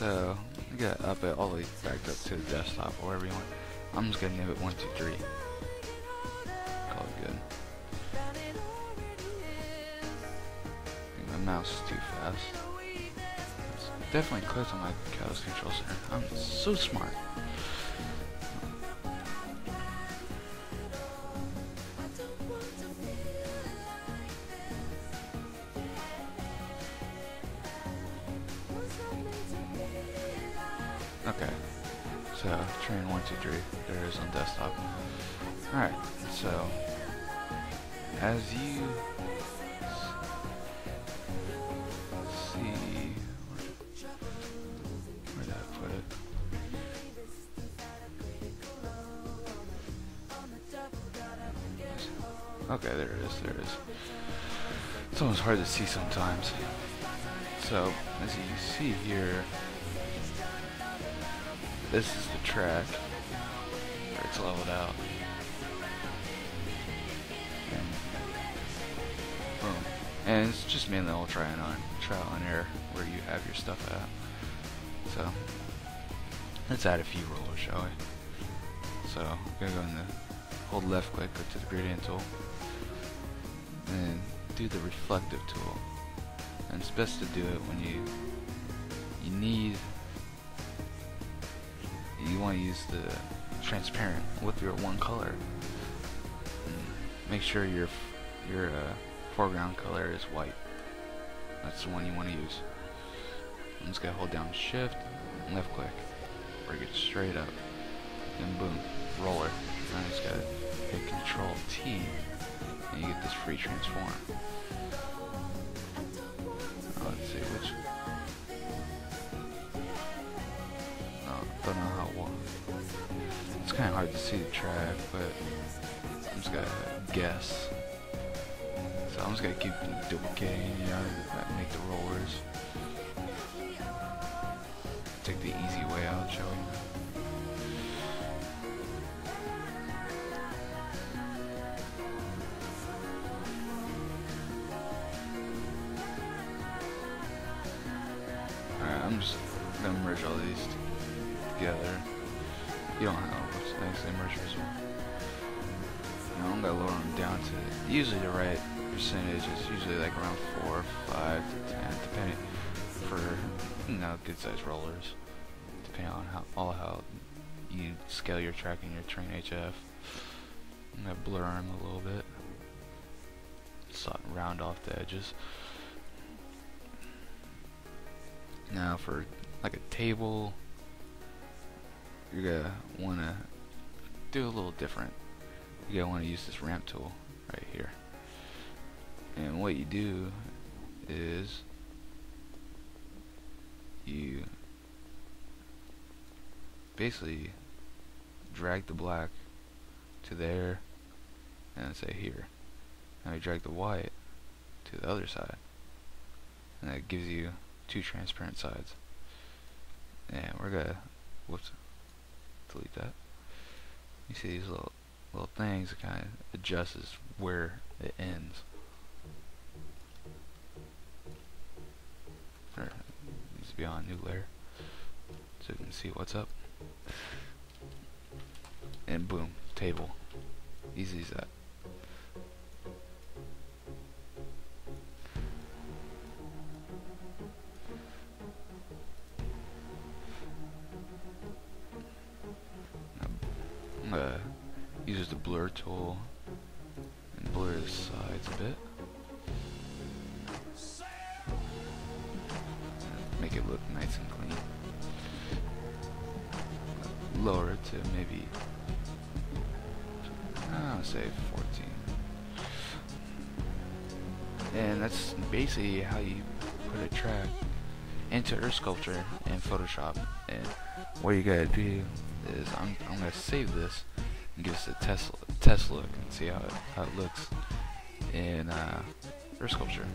So you gotta up it all the way back up to the desktop or wherever you want. I'm just gonna name it 1, 2, 3. Call it good. My mouse is too fast. It's definitely clicked on my Cow's control center. I'm so smart. Okay, so train 1, 2, 3. There it is on desktop. Alright, so as you see, where did I put it? Okay, there it is, there it is. It's almost hard to see sometimes. So, as you see here, this is the track where it's leveled out. And boom. And it's just mainly all trial and error where you have your stuff at. So let's add a few rollers, shall we? So I'm gonna go in the hold left click, go to the gradient tool, and do the reflective tool. And it's best to do it when you want to use the transparent with your one color. And make sure your foreground color is white. That's the one you want to use. I'm just gonna hold down Shift, left click, bring it straight up, and boom, roller. Now I just gotta hit Control T, and you get this free transform. Let's see which. Don't know how well. It's kind of hard to see the track, but I'm just gonna guess. So I'm just gonna keep duplicating, you know, make the rollers. Take the easy way out, shall we? Alright, I'm just gonna merge all these together. You don't know which things they merge as well. Now I'm gonna lower them down to usually the right percentage. It's usually like around 4, 5 to 10, depending for good sized rollers, depending on how you scale your track in your train HF. I'm gonna blur them a little bit, so round off the edges. Now for like a table, you're gonna wanna do a little different. You're gonna wanna use this ramp tool right here. And what you do is you basically drag the black to there and say here. Now you drag the white to the other side, and that gives you two transparent sides. And we're gonna, whoops, delete that. You see these little things that kind of adjusts where it ends. Or it needs to be on a new layer so you can see what's up. And boom, table. Easy as that. I'm gonna use the blur tool and blur the sides a bit. Make it look nice and clean. Lower it to maybe, I'll say 14. And that's basically how you put a track into EarthSculptor in Photoshop. And what you gotta do is I'm gonna save this and give us a test look and see how it looks in EarthSculptor.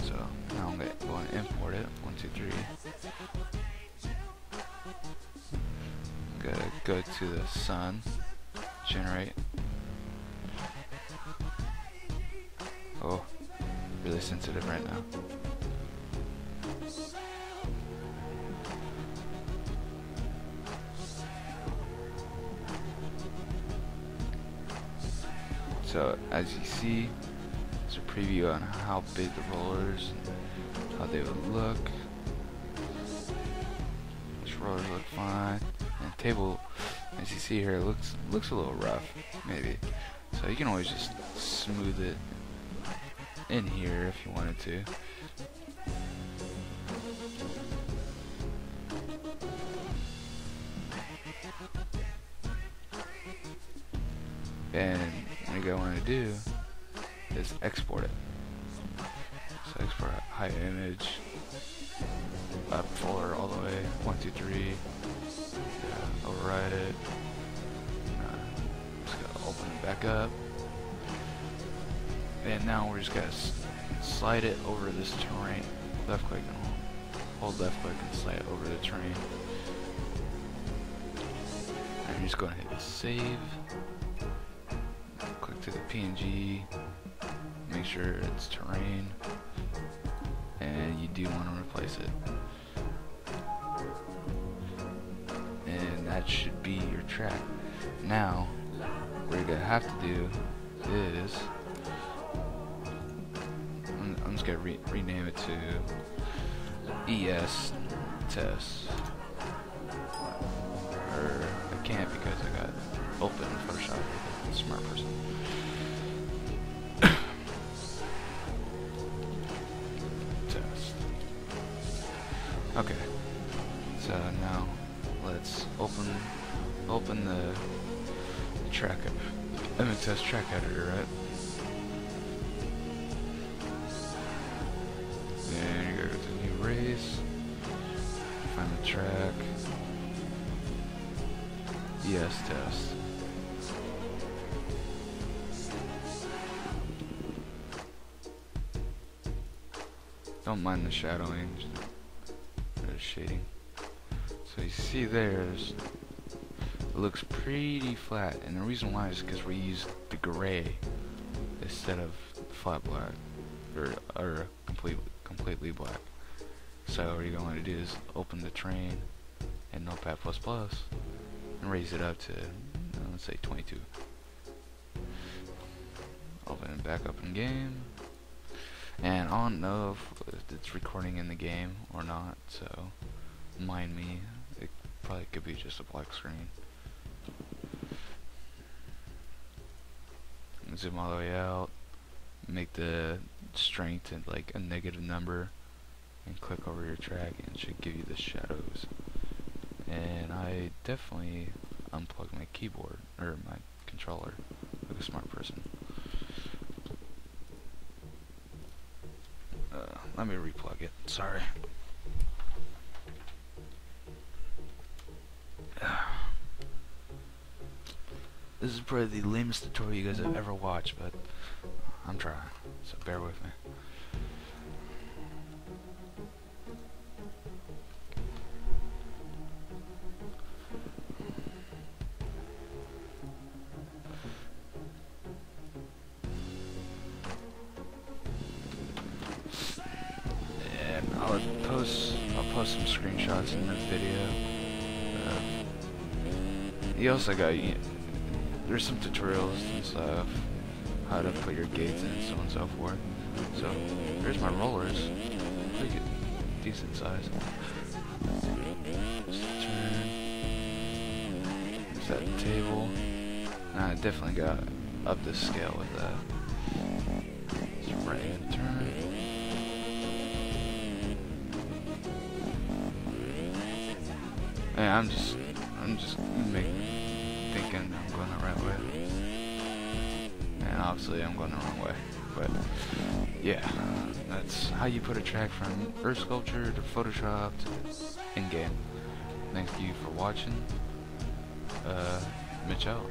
So now I'm going to import it. 1, 2, 3. Gotta go to the sun, generate. Oh, really sensitive right now. So as you see, it's a preview on how big the rollers, how they would look. These rollers look fine, and the table, as you see here, looks a little rough, maybe. So you can always just smooth it in here if you wanted to. And what you want to do is export it. So export high image, up folder all the way, 1, 2, 3. Override it. Just gotta open it back up. And now we're just gonna slide it over this terrain. Left click and hold left click and slide it over the terrain. And you're just gonna hit save. Click to the PNG. Make sure it's terrain. And you do want to replace it. And that should be your track. Now, what you're gonna have to do is, I'm just gonna rename it to ES test. Or I can't because I got open Photoshop. I'm a smart person. Test. Okay. So now let's open the track test track editor, right? Then you go to new race, find the track, ES test. Don't mind the shadowing, just shading. So you see there's, it looks pretty flat, and the reason why is because we used the gray instead of flat black, or completely black. So what you're going to do is open the terrain in Notepad++ and raise it up to, let's say 22. Open it back up in game, and I don't know if it's recording in the game or not, so mind me. It probably could be just a black screen. Zoom all the way out, make the strength at like a negative number, and click over your track, and it should give you the shadows. And I definitely unplugged my keyboard, or my controller, like a smart person. Let me replug it, sorry. This is probably the lamest tutorial you guys have ever watched, but I'm trying, so bear with me. And I'll post some screenshots in this video. You also got, there's some tutorials and stuff, how to put your gates in and so on and so forth. So, there's my rollers, pretty good, decent size. Just turn, there's that table, and I definitely got up the scale with that. Just right hand turn. And I'm just thinking I'm going the right way, and obviously I'm going the wrong way, but yeah, that's how you put a track from EarthSculptor to Photoshop to in-game. Thank you for watching. Mitch out.